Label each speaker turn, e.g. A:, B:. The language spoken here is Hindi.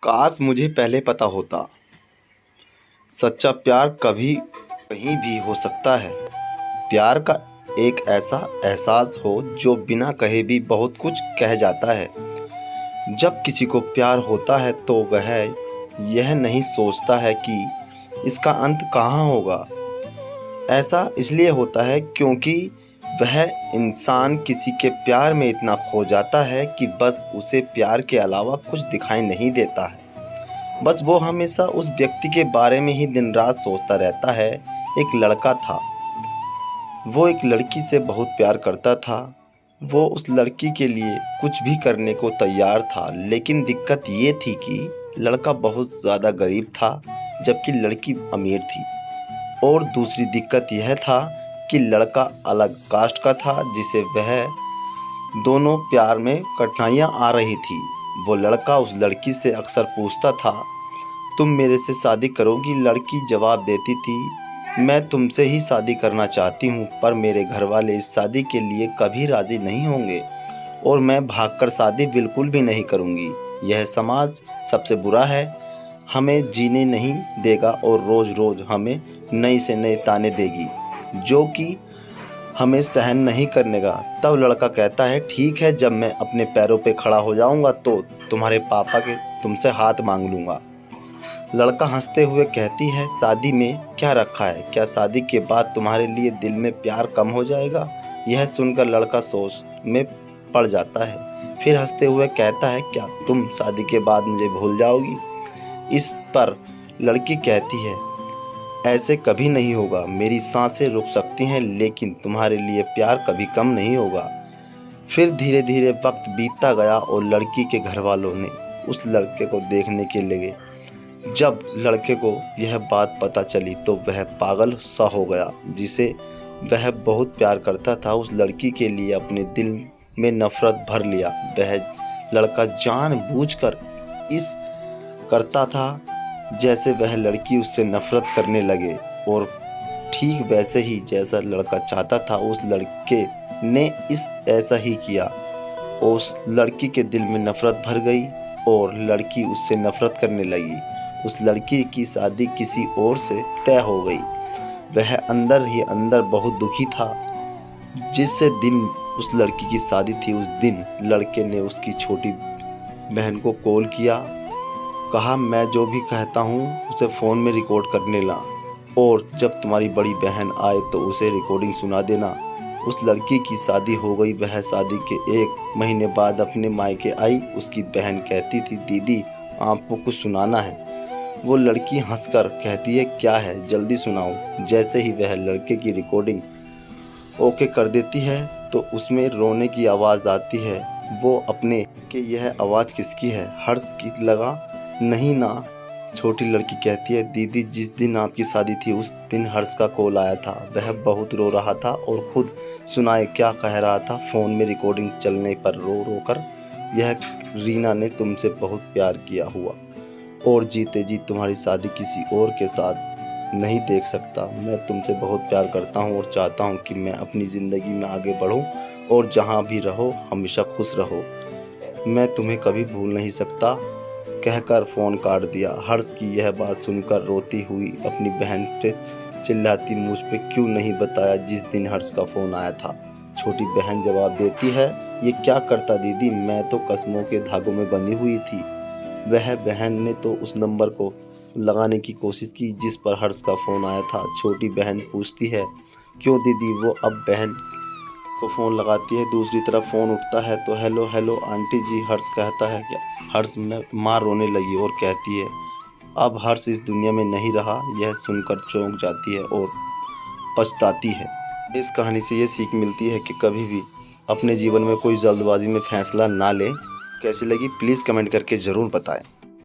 A: काश मुझे पहले पता होता, सच्चा प्यार कभी कहीं भी हो सकता है। प्यार का एक ऐसा एहसास हो जो बिना कहे भी बहुत कुछ कह जाता है। जब किसी को प्यार होता है तो वह यह नहीं सोचता है कि इसका अंत कहाँ होगा। ऐसा इसलिए होता है क्योंकि वह इंसान किसी के प्यार में इतना खो जाता है कि बस उसे प्यार के अलावा कुछ दिखाई नहीं देता है। बस वो हमेशा उस व्यक्ति के बारे में ही दिन रात सोचता रहता है। एक लड़का था, वो एक लड़की से बहुत प्यार करता था। वो उस लड़की के लिए कुछ भी करने को तैयार था, लेकिन दिक्कत ये थी कि लड़का बहुत ज़्यादा गरीब था जबकि लड़की अमीर थी। और दूसरी दिक्कत यह था कि लड़का अलग कास्ट का था, जिसे वह दोनों प्यार में कठिनाइयाँ आ रही थी। वो लड़का उस लड़की से अक्सर पूछता था, तुम मेरे से शादी करोगी? लड़की जवाब देती थी, मैं तुमसे ही शादी करना चाहती हूँ, पर मेरे घर वाले इस शादी के लिए कभी राज़ी नहीं होंगे और मैं भागकर शादी बिल्कुल भी नहीं करूँगी। यह समाज सबसे बुरा है, हमें जीने नहीं देगा और रोज़ रोज़ हमें नए से नए ताने देगी जो कि हमें सहन नहीं करने का। तब लड़का कहता है, ठीक है, जब मैं अपने पैरों पे खड़ा हो जाऊंगा तो तुम्हारे पापा के तुमसे हाथ मांग लूँगा। लड़का हंसते हुए कहती है, शादी में क्या रखा है? क्या शादी के बाद तुम्हारे लिए दिल में प्यार कम हो जाएगा? यह सुनकर लड़का सोच में पड़ जाता है। फिर हंसते हुए कहता है, क्या तुम शादी के बाद मुझे भूल जाओगी? इस पर लड़की कहती है, ऐसे कभी नहीं होगा। मेरी सांसें रुक सकती हैं लेकिन तुम्हारे लिए प्यार कभी कम नहीं होगा। फिर धीरे धीरे वक्त बीतता गया और लड़की के घर वालों ने उस लड़के को देखने के लगे। जब लड़के को यह बात पता चली तो वह पागल सा हो गया, जिसे वह बहुत प्यार करता था। उस लड़की के लिए अपने दिल में नफरत भर लिया। वह लड़का जानबूझकर इस करता था जैसे वह लड़की उससे नफरत करने लगे, और ठीक वैसे ही जैसा लड़का चाहता था उस लड़के ने ऐसा ही किया। उस लड़की के दिल में नफरत भर गई और लड़की उससे नफरत करने लगी। उस लड़की की शादी किसी और से तय हो गई। वह अंदर ही अंदर बहुत दुखी था। जिस दिन उस लड़की की शादी थी, उस दिन लड़के ने उसकी छोटी बहन को कॉल किया, कहा, मैं जो भी कहता हूँ उसे फ़ोन में रिकॉर्ड करने ला और जब तुम्हारी बड़ी बहन आए तो उसे रिकॉर्डिंग सुना देना। उस लड़की की शादी हो गई। वह शादी के 1 महीने बाद अपने मायके आई। उसकी बहन कहती थी, दीदी आपको कुछ सुनाना है। वो लड़की हंसकर कहती है, क्या है, जल्दी सुनाओ। जैसे ही वह लड़के की रिकॉर्डिंग ओके कर देती है तो उसमें रोने की आवाज़ आती है। वो अपने कि यह आवाज़ किसकी है? हर्ष की लगा नहीं ना। छोटी लड़की कहती है, दीदी जिस दिन आपकी शादी थी उस दिन हर्ष का कॉल आया था। वह बहुत रो रहा था और खुद सुनाए क्या कह रहा था। फ़ोन में रिकॉर्डिंग चलने पर रो रो कर, यह रीना ने तुमसे बहुत प्यार किया हुआ और जीते जी तुम्हारी शादी किसी और के साथ नहीं देख सकता। मैं तुमसे बहुत प्यार करता हूँ और चाहता हूँ कि मैं अपनी ज़िंदगी में आगे बढ़ूँ और जहाँ भी रहो हमेशा खुश रहो। मैं तुम्हें कभी भूल नहीं सकता, कहकर फ़ोन काट दिया। हर्ष की यह बात सुनकर रोती हुई अपनी बहन से चिल्लाती, मुझ पे क्यों नहीं बताया जिस दिन हर्ष का फ़ोन आया था? छोटी बहन जवाब देती है, ये क्या करता दीदी, मैं तो कसमों के धागों में बंधी हुई थी। वह बहन ने तो उस नंबर को लगाने की कोशिश की जिस पर हर्ष का फ़ोन आया था। छोटी बहन पूछती है, क्यों दीदी? वो अब बहन को फ़ोन लगाती है। दूसरी तरफ फ़ोन उठता है तो हेलो हेलो आंटी जी, हर्ष कहता है। क्या? हर्ष में माँ रोने लगी और कहती है, अब हर्ष इस दुनिया में नहीं रहा। यह सुनकर चौंक जाती है और पछताती है। इस कहानी से ये सीख मिलती है कि कभी भी अपने जीवन में कोई जल्दबाजी में फैसला ना लें। कैसी लगी प्लीज़ कमेंट करके ज़रूर बताएं।